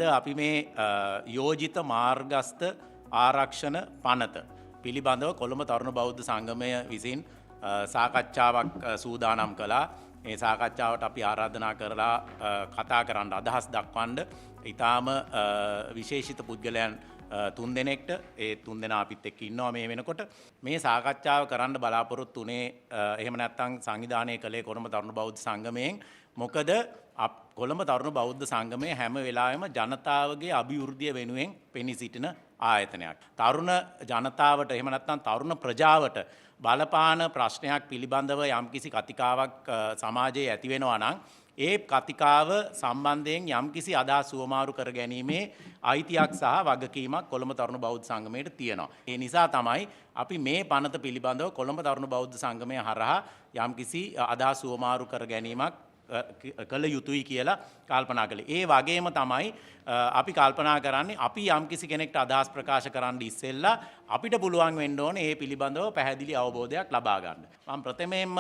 අපි මේ යෝජිත මාර්ගස්ථ ආරක්ෂණ පනත පිළිබඳව කොළඹ තරුණ බෞද්ධ සංගමය විසින් සාකච්ඡාවක් සූදානම් කළා. මේ සාකච්ඡාවට අපි ආරාධනා කරලා කතා කරන්න අදහස් දක්වන්න ඊටාම විශේෂිත පුද්ගලයන් තුන් දෙනෙක්ට ඒ තුන් දෙනා අපිත් එක්ක ඉන්නවා මේ වෙනකොට. මේ සාකච්ඡාව කරන්න බලාපොරොත්තු වුණේ එහෙම නැත්නම් සංවිධානය කළේ කොළඹ තරුණ බෞද්ධ සංගමයෙන්. මොකද කොළඹ තරුණ බෞද්ධ සංගමය හැම වෙලාවෙම ජනතාවගේ අභිවෘද්ධිය වෙනුවෙන් පෙනී සිටින ආයතනයක්. තරුණ ජනතාවට එහෙම නැත්නම් තරුණ ප්‍රජාවට බලපාන ප්‍රශ්නයක් පිළිබඳව යම්කිසි කතිකාවක් සමාජයේ ඇති වෙනවා නම් ඒ කතිකාව සම්බන්ධයෙන් යම්කිසි අදහස් සුවමාරු කර ගැනීමේ අයිතියක් සහ වගකීමක් කොළඹ තරුණ බෞද්ධ සංගමයට තියෙනවා. ඒ නිසා තමයි අපි මේ පනත පිළිබඳව කොළඹ තරුණ බෞද්ධ සංගමය හරහා යම්කිසි අදහස් සුවමාරු කර ගැනීමක් කළ යුතුයි කියලා කල්පනා කළේ. ඒ වගේම තමයි අපි කල්පනා කරන්නේ අපි යම්කිසි කෙනෙක්ට අදහස් ප්‍රකාශ කරන්න ඉස්සෙල්ලා අපිට පුළුවන් වෙන්න ඕනේ මේ පිළිබඳව පැහැදිලි අවබෝධයක් ලබා ගන්න. මම ප්‍රථමයෙන්ම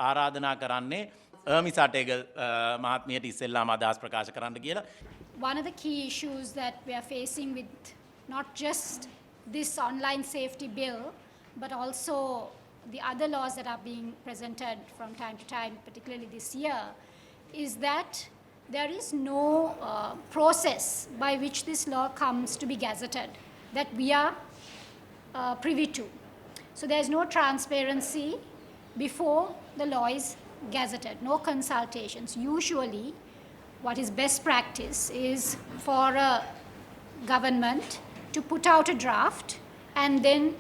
ආරාධනා කරන්නේ මිසටේගල් මහත්මියට ඉස්සෙල්ලාම අදහස් ප්‍රකාශ කරන්න කියලා. One of the key issues that we are facing with not just this online safety bill but also the other laws that are being presented from time to time, particularly this year, is that there is no process by which this law comes to be gazetted that we are privy to. So there is no transparency before the law is gazetted, no consultations. Usually what is best practice is for a government to put out a draft and then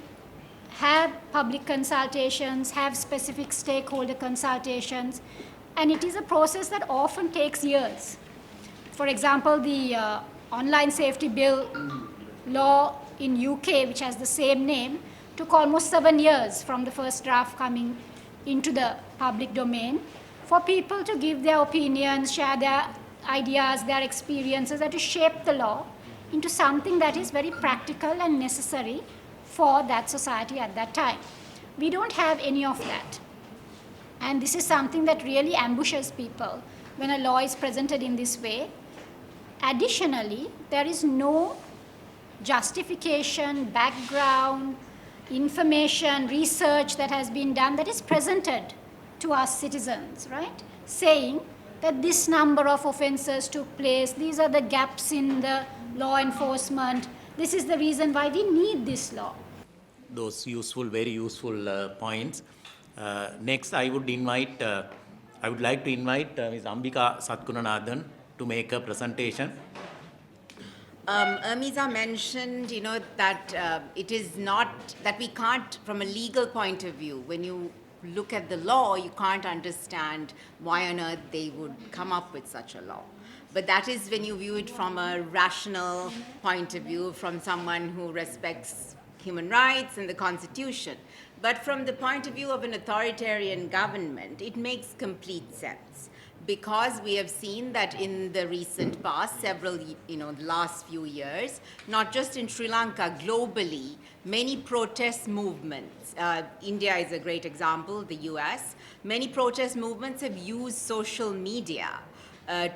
have public consultations, have specific stakeholder consultations, and it is a process that often takes years. For example, the online safety bill law in UK, which has the same name, took almost 7 years from the first draft coming into the public domain for people to give their opinions, share their ideas, their experiences, and to shape the law into something that is very practical and necessary for that society at that time. We don't have any of that. And this is something that really ambushes people when a law is presented in this way. Additionally, there is no justification, background, information, research that has been done that is presented to us citizens, right? Saying that this number of offences took place, these are the gaps in the law enforcement, this is the reason why we need this law. Those useful, very useful points. Next, I would like to invite Ms. Ambika Satkunanathan to make a presentation. Amisa mentioned, that it is not, that we can't, from a legal point of view, when you look at the law, you can't understand why on earth they would come up with such a law. But that is when you view it from a rational point of view, from someone who respects human rights and the Constitution. But from the point of view of an authoritarian government, it makes complete sense. Because we have seen that in the recent past, several, the last few years, not just in Sri Lanka, globally, many protest movements, India is a great example, the US, many protest movements have used social media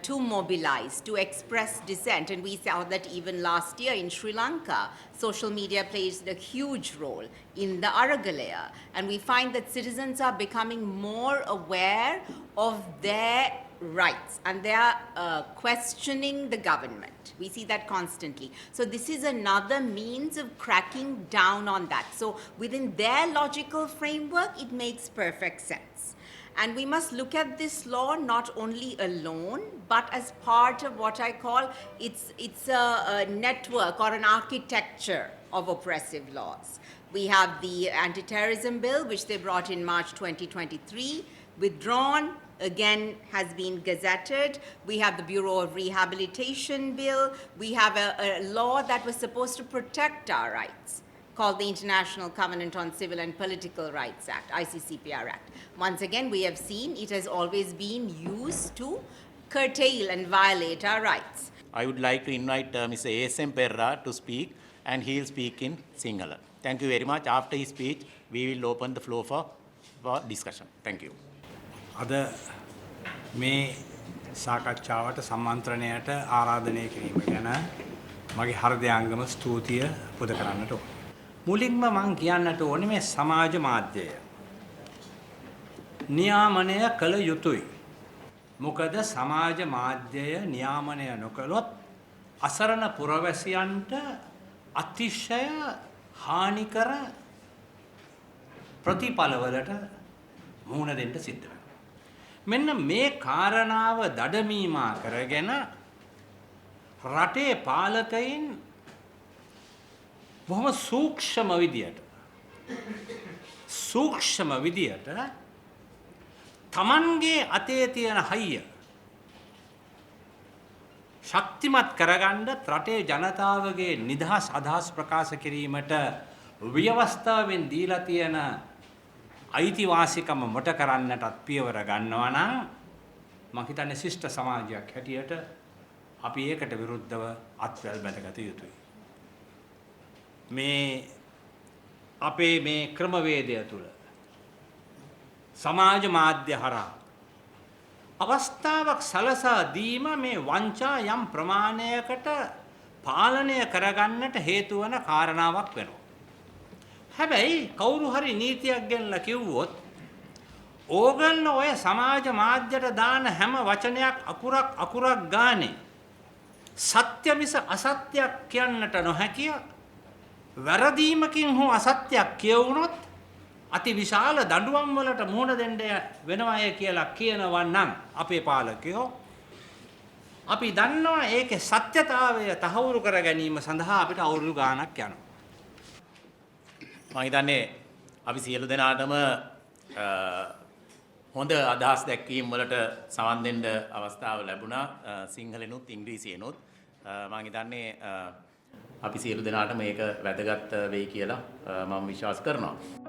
to mobilize, to express dissent. And we saw that even last year in Sri Lanka, social media plays a huge role in the Aragalaya. And we find that citizens are becoming more aware of their rights and they are questioning the government. We see that constantly. So this is another means of cracking down on that. So within their logical framework, it makes perfect sense. And we must look at this law not only alone, but as part of what I call it's a network or an architecture of oppressive laws. We have the anti-terrorism bill, which they brought in March 2023, withdrawn, again has been gazetted. We have the Bureau of Rehabilitation bill. We have a law that was supposed to protect our rights, called the International Covenant on Civil and Political Rights Act, ICCPR Act. Once again, we have seen it has always been used to curtail and violate our rights. I would like to invite Mr. A.S.M. Perra to speak, and he will speak in Sinhala. Thank you very much. After his speech, we will open the floor for discussion. Thank you. අද මේ සාකච්ඡාවට සම්මන්ත්‍රණයට ආරාධනය කිරීම ගැන මගේ හෘදයාංගම ස්තුතිය පුද කරන්නට ඕන. මුලින්ම මම කියන්නට ඕනේ මේ සමාජ මාධ්‍යය නියාමනය කළ යුතුයි. මොකද සමාජ මාධ්‍යය නියාමනය නොකළොත් අසරණ පුරවැසියන්ට අතිශය හානිකර ප්‍රතිඵලවලට මුහුණ දෙන්න සිද්ධ වෙනවා. මෙන්න මේ කාරණාව දඩමීමා කරගෙන රටේ පාලකයින් බොහොම සූක්ෂම විදියට තමන්ගේ අතේ තියෙන හයිය ශක්තිමත් කරගන්න රටේ ජනතාවගේ නිදහස් අදහස් ප්‍රකාශ කිරීමට ව්‍යවස්ථාවෙන් දීලා තියෙන අයිතිවාසිකම මොට කරන්නටත් පියවර ගන්නවා නම් මම හිතන්නේ ශිෂ්ට සමාජයක් හැටියට අපි ඒකට විරුද්ධව අත්වැල් බැඳගත යුතුයි. මේ අපේ මේ ක්‍රමවේදය තුළ සමාජ මාධ්‍ය හරහා අවස්ථාවක් සලසා දීම මේ වංචා යම් ප්‍රමාණයකට පාලනය කරගන්නට හේතු වන කාරණාවක් වෙනවා. හැබැයි කවුරු හරි නීතියක් ගෙනලා කිව්වොත් ඕගොල්ලෝ ඔය සමාජ මාධ්‍යට දාන හැම වචනයක් අකුරක් ගානේ සත්‍ය මිස අසත්‍යයක් කියන්නට නොහැකිය. වැරදීමකින් හෝ අසත්‍යයක් කියවුනොත් අති විශාල දඬුවම් වලට මුහුණ දෙන්න වෙනවාය කියලා කියනවා නම් අපේ පාලකයෝ අපි දන්නවා ඒකේ සත්‍යතාවය තහවුරු කර ගැනීම සඳහා අපිට අවුරුදු ගාණක් යනවා. මම හිතන්නේ අපි සියලු දෙනාටම හොඳ අදහස් දැක්වීම් වලට සවන් දෙන්න අවස්ථාව ලැබුණා සිංහලෙනුත් ඉංග්‍රීසියෙනුත්. මම හිතන්නේ අපි සියලු දෙනාටම මේක වැදගත් වෙයි කියලා මම විශ්වාස කරනවා.